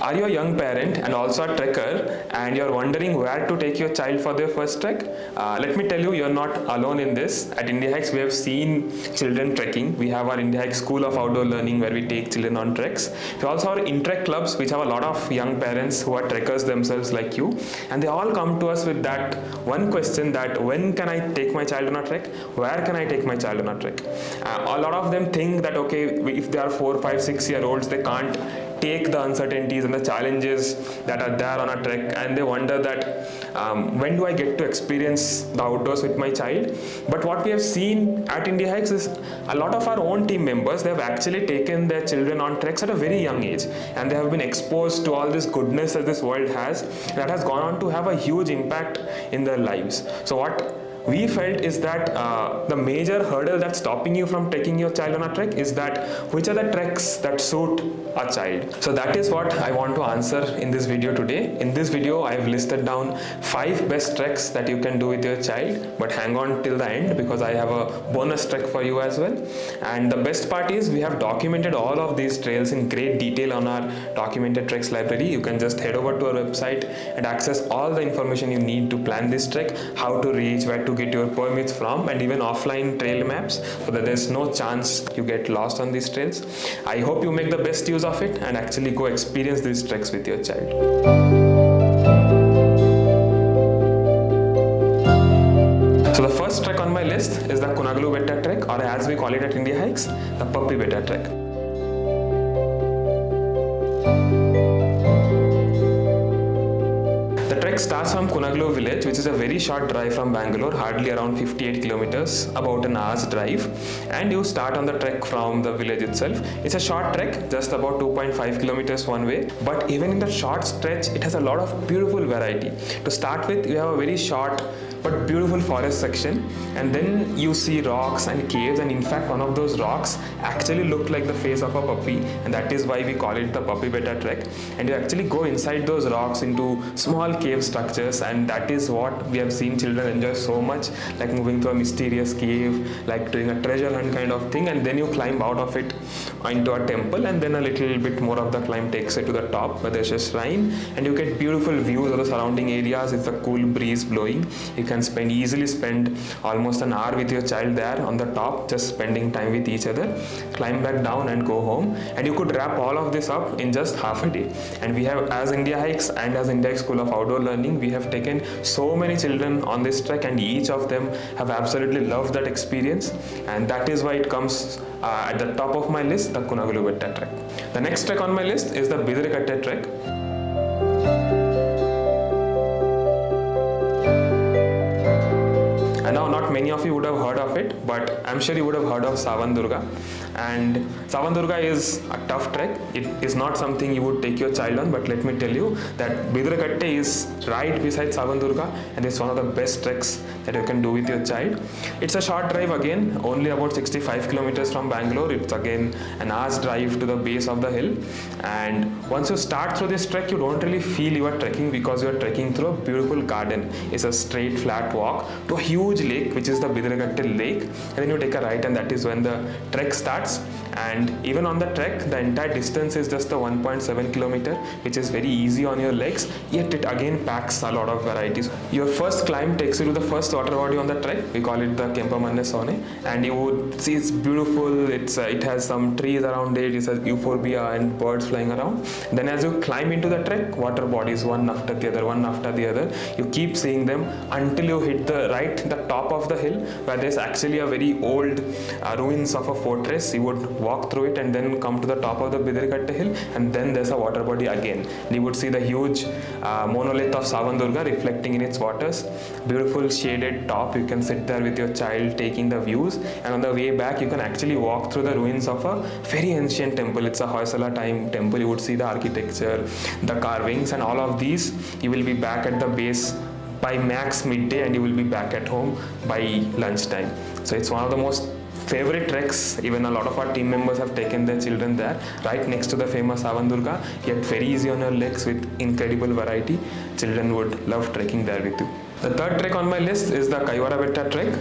Are you a young parent and also a trekker and you're wondering where to take your child for their first trek? Let me tell you, you're not alone in this. At Indiahikes, we have seen children trekking. We have our Indiahikes School of Outdoor Learning where we take children on treks. We also have our in-trek clubs which have a lot of young parents who are trekkers themselves like you. And they all come to us with that one question that when can I take my child on a trek? Where can I take my child on a trek? A lot of them think that okay, if they are 4, 5, 6-year-olds, they can't take the uncertainties and the challenges that are there on a trek, and they wonder that when do I get to experience the outdoors with my child. But what we have seen at Indiahikes is a lot of our own team members, they have actually taken their children on treks at a very young age, and they have been exposed to all this goodness that this world has, that has gone on to have a huge impact in their lives. So what we felt is that the major hurdle that's stopping you from taking your child on a trek is that which are the treks that suit a child. So that is what I want to answer in this video today. In this video, I've listed down 5 best treks that you can do with your child, but hang on till the end because I have a bonus trek for you as well. And the best part is we have documented all of these trails in great detail on our documented treks library. You can just head over to our website and access all the information you need to plan this trek, how to reach, where to get your permits from, and even offline trail maps so that there's no chance you get lost on these trails. I hope you make the best use of it and actually go experience these treks with your child. So the first trek on my list is the Kunagalu Betta Trek, or as we call it at Indiahikes, the Puppy Betta Trek. The trek starts from Kunagalu village, which is a very short drive from Bangalore, hardly around 58 kilometers, about an hour's drive, and you start on the trek from the village itself. It's a short trek, just about 2.5 kilometers one way, but even in the short stretch, it has a lot of beautiful variety. To start with, you have a very short but beautiful forest section, and then you see rocks and caves, and in fact one of those rocks actually looked like the face of a puppy, and that is why we call it the Puppy Betta Trek. And you actually go inside those rocks into small cave structures, and that is what we have seen children enjoy so much, like moving through a mysterious cave, like doing a treasure hunt kind of thing, and then you climb out of it into a temple, and then a little bit more of the climb takes you to the top where there's a shrine, and you get beautiful views of the surrounding areas. It's a cool breeze blowing. You can easily spend almost an hour with your child there on the top, just spending time with each other, climb back down and go home, and you could wrap all of this up in just half a day. And we have, as Indiahikes and as Indiahikes School of Outdoor Learning, we have taken so many children on this trek, and each of them have absolutely loved that experience, and that is why it comes at the top of my list, the Kunagalu Betta Trek. The next trek on my list is the Bidirukatte Trek. And now not many of you would have heard of it, but I'm sure you would have heard of Savandurga. And Savandurga is a tough trek. It is not something you would take your child on, but let me tell you that Bidirukatte is right beside Savandurga, and it's one of the best treks that you can do with your child. It's a short drive again, only about 65 kilometers from Bangalore. It's again an hour's drive to the base of the hill. And once you start through this trek, you don't really feel you are trekking because you are trekking through a beautiful garden. It's a straight flat walk to a huge lake, which is the Bidirukatte lake, and then you take a right, and that is when the trek starts. And even on the trek, the entire distance is just a 1.7 kilometer, which is very easy on your legs, yet it again packs a lot of varieties. Your first climb takes you to the first water body on the trek. We call it the Kempamanne Sone, and you would see it's beautiful. It has some trees around it, it has euphorbia and birds flying around. Then as you climb into the trek, water bodies one after the other, one after the other, you keep seeing them until you hit the top of the hill, where there's actually a very old ruins of a fortress. You would walk through it and then come to the top of the Bidirukatte hill, and then there's a water body again. And you would see the huge monolith of Savandurga reflecting in its waters. Beautiful shaded top. You can sit there with your child taking the views, and on the way back you can actually walk through the ruins of a very ancient temple. It's a Hoysala time temple. You would see the architecture, the carvings, and all of these. You will be back at the base by max midday, and you will be back at home by lunchtime. So it's one of the most favorite treks. Even a lot of our team members have taken their children there, right next to the famous Savandurga, yet very easy on your legs with incredible variety. Children would love trekking there with you. The third trek on my list is the Kaiwara Betta Trek.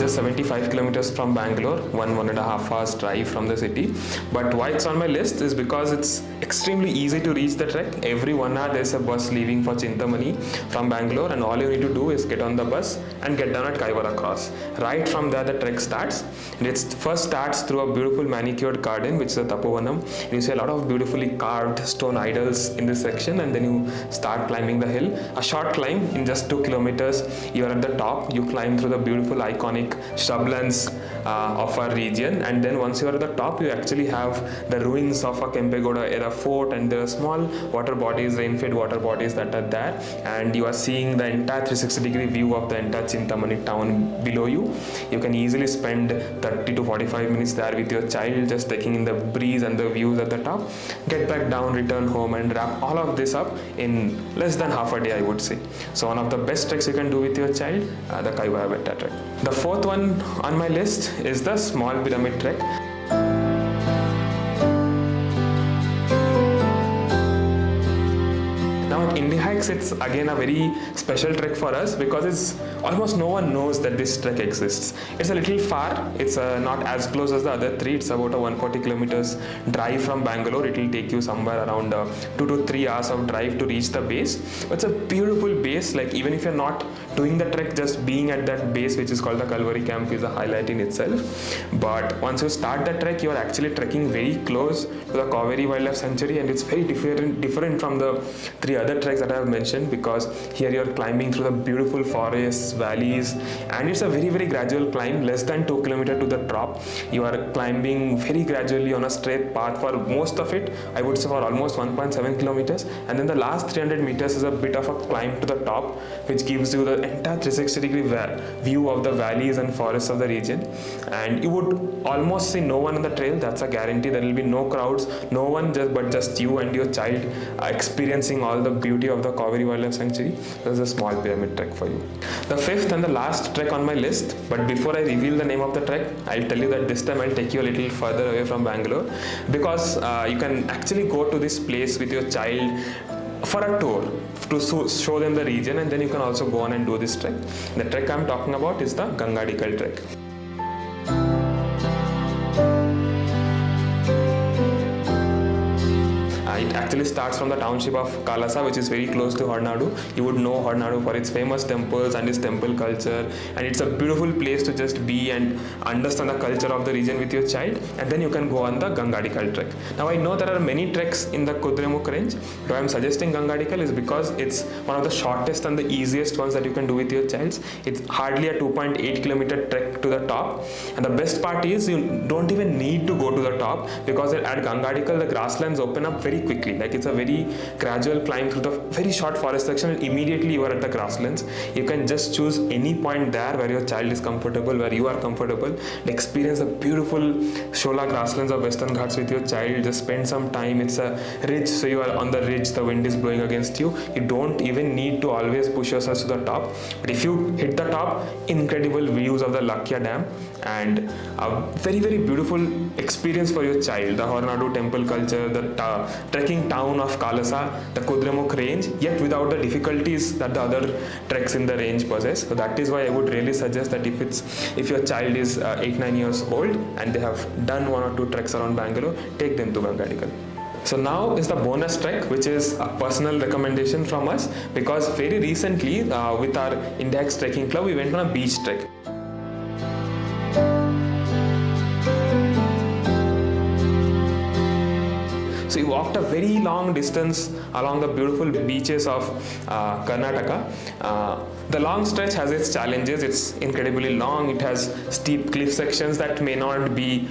just 75 kilometers from Bangalore, 1.5 hours drive from the city. But why it's on my list is because it's extremely easy to reach the trek. Every 1 hour there's a bus leaving for Chintamani from Bangalore, and all you need to do is get on the bus and get down at Kaiwara Cross. Right from there the trek starts, and it first starts through a beautiful manicured garden, which is a Tapovanam. You see a lot of beautifully carved stone idols in this section, and then you start climbing the hill. A short climb, in just 2 kilometers you are at the top. You climb through the beautiful iconic shrublands of our region, and then once you are at the top you actually have the ruins of a Kempegoda era fort, and there are small water bodies, rain-fed water bodies that are there, and you are seeing the entire 360-degree view of the entire Chintamani town below you. You can easily spend 30 to 45 minutes there with your child, just taking in the breeze and the views at the top. Get back down, return home, and wrap all of this up in less than half a day, I would say. So one of the best treks you can do with your child, the Kaiwara Betta Trek. The fourth one on my list is the Small Pyramid Trek. Now at Indiahikes, it's again a very special trek for us because it's almost no one knows that this trek exists. It's a little far. It's not as close as the other three. It's about a 140 kilometers drive from Bangalore. It will take you somewhere around 2 to 3 hours of drive to reach the base. It's a beautiful base. Like, even if you're not doing the trek, just being at that base, which is called the Kalvari Camp, is a highlight in itself. But once you start the trek, you are actually trekking very close to the Kaveri Wildlife Sanctuary, and it's very different from the 3 other treks that I have mentioned, because here you are climbing through the beautiful forests, valleys, and it's a very gradual climb. Less than 2 kilometers to the top, you are climbing very gradually on a straight path for most of it. I would say for almost 1.7 kilometers, and then the last 300 meters is a bit of a climb to the top, which gives you the entire 360-degree view of the valleys and forests of the region. And you would almost see no one on the trail. That's a guarantee. There will be no crowds, no one, but just you and your child experiencing all the beauty of the Kaveri Wildlife Sanctuary. There's a Small Pyramid Trek for you. The fifth and the last trek on my list, but before I reveal the name of the trek, I'll tell you that this time I'll take you a little further away from Bangalore, because you can actually go to this place with your child for a tour to show them the region, and then you can also go on and do this trek. The trek I'm talking about is the Gangadikal Trek. It actually starts from the township of Kalasa, which is very close to Hornadu. You would know Hornadu for its famous temples and its temple culture, and it's a beautiful place to just be and understand the culture of the region with your child. And then you can go on the Gangadikal Trek. Now I know there are many treks in the Kudremukh range, but I'm suggesting Gangadikal is because it's one of the shortest and the easiest ones that you can do with your child. It's hardly a 2.8 kilometer trek to the top, and the best part is you don't even need to go to the top, because at Gangadikal the grasslands open up very quickly. Like, it's a very gradual climb through the very short forest section, and immediately you are at the grasslands. You can just choose any point there where your child is comfortable, where you are comfortable, and experience the beautiful Shola grasslands of Western Ghats with your child. Just spend some time. It's a ridge, so you are on the ridge, the wind is blowing against you. You don't even need to always push yourself to the top, but if you hit the top, incredible views of the Lakya Dam, and a very beautiful experience for your child. The Hornadu temple culture, the trekking town of Kalasa, the Kudremukh range, yet without the difficulties that the other treks in the range possess. So that is why I would really suggest that if your child is 8-9 years old and they have done 1 or 2 treks around Bangalore, take them to Gangadikal. So now is the bonus trek, which is a personal recommendation from us, because very recently with our Indiahikes trekking club, we went on a beach trek. So we walked a very long distance along the beautiful beaches of Karnataka. The long stretch has its challenges. It's incredibly long. It has steep cliff sections that may not be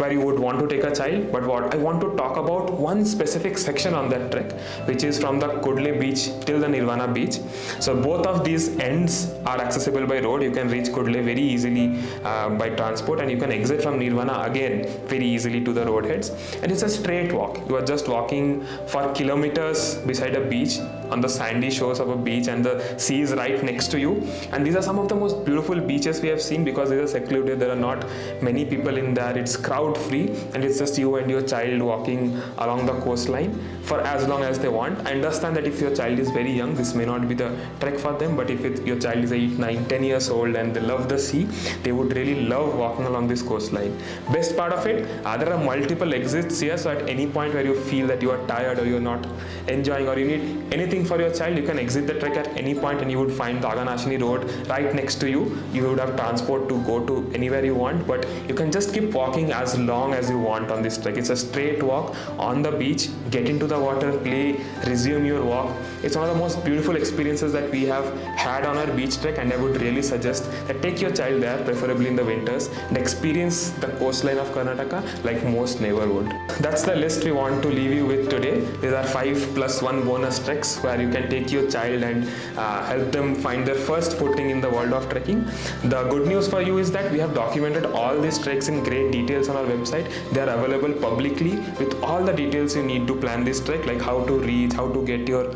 where you would want to take a child, but what I want to talk about, one specific section on that trek, which is from the Kudle beach till the Nirvana beach. So both of these ends are accessible by road. You can reach Kudle very easily by transport, and you can exit from Nirvana again very easily to the road heads. And it's a straight walk. You are just walking for kilometers beside a beach, on the sandy shores of a beach, and the sea is right next to you. And these are some of the most beautiful beaches we have seen because they are secluded. There are not many people in there. It's crowd free, and it's just you and your child walking along the coastline for as long as they want. I understand that if your child is very young, this may not be the trek for them, but if your child is 8, 9, 10 years old and they love the sea, they would really love walking along this coastline. Best part of it, there are multiple exits here, so at any point where you feel that you are tired or you're not enjoying or you need anything for your child, you can exit the trek at any point and you would find the Aganashini road right next to you. You would have transport to go to anywhere you want, but you can just keep walking as long as you want on this trek. It's a straight walk on the beach, get into the water, play, resume your walk. It's one of the most beautiful experiences that we have had on our beach trek, and I would really suggest that take your child there, preferably in the winters, and experience the coastline of Karnataka like most never would. That's the list we want to leave you with today. These are 5+1 bonus treks where you can take your child and help them find their first footing in the world of trekking. The good news for you is that we have documented all these treks in great details on our website. They are available publicly with all the details you need to plan this trek, like how to reach, how to get your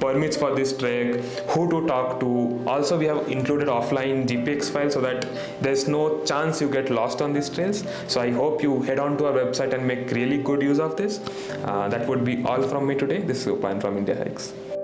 permits for this trek, who to talk to. Also, we have included offline GPX files so that there's no chance you get lost on these trails. So I hope you head on to our website and make really good use of this. That would be all from me today. This is Upan from Indiahikes.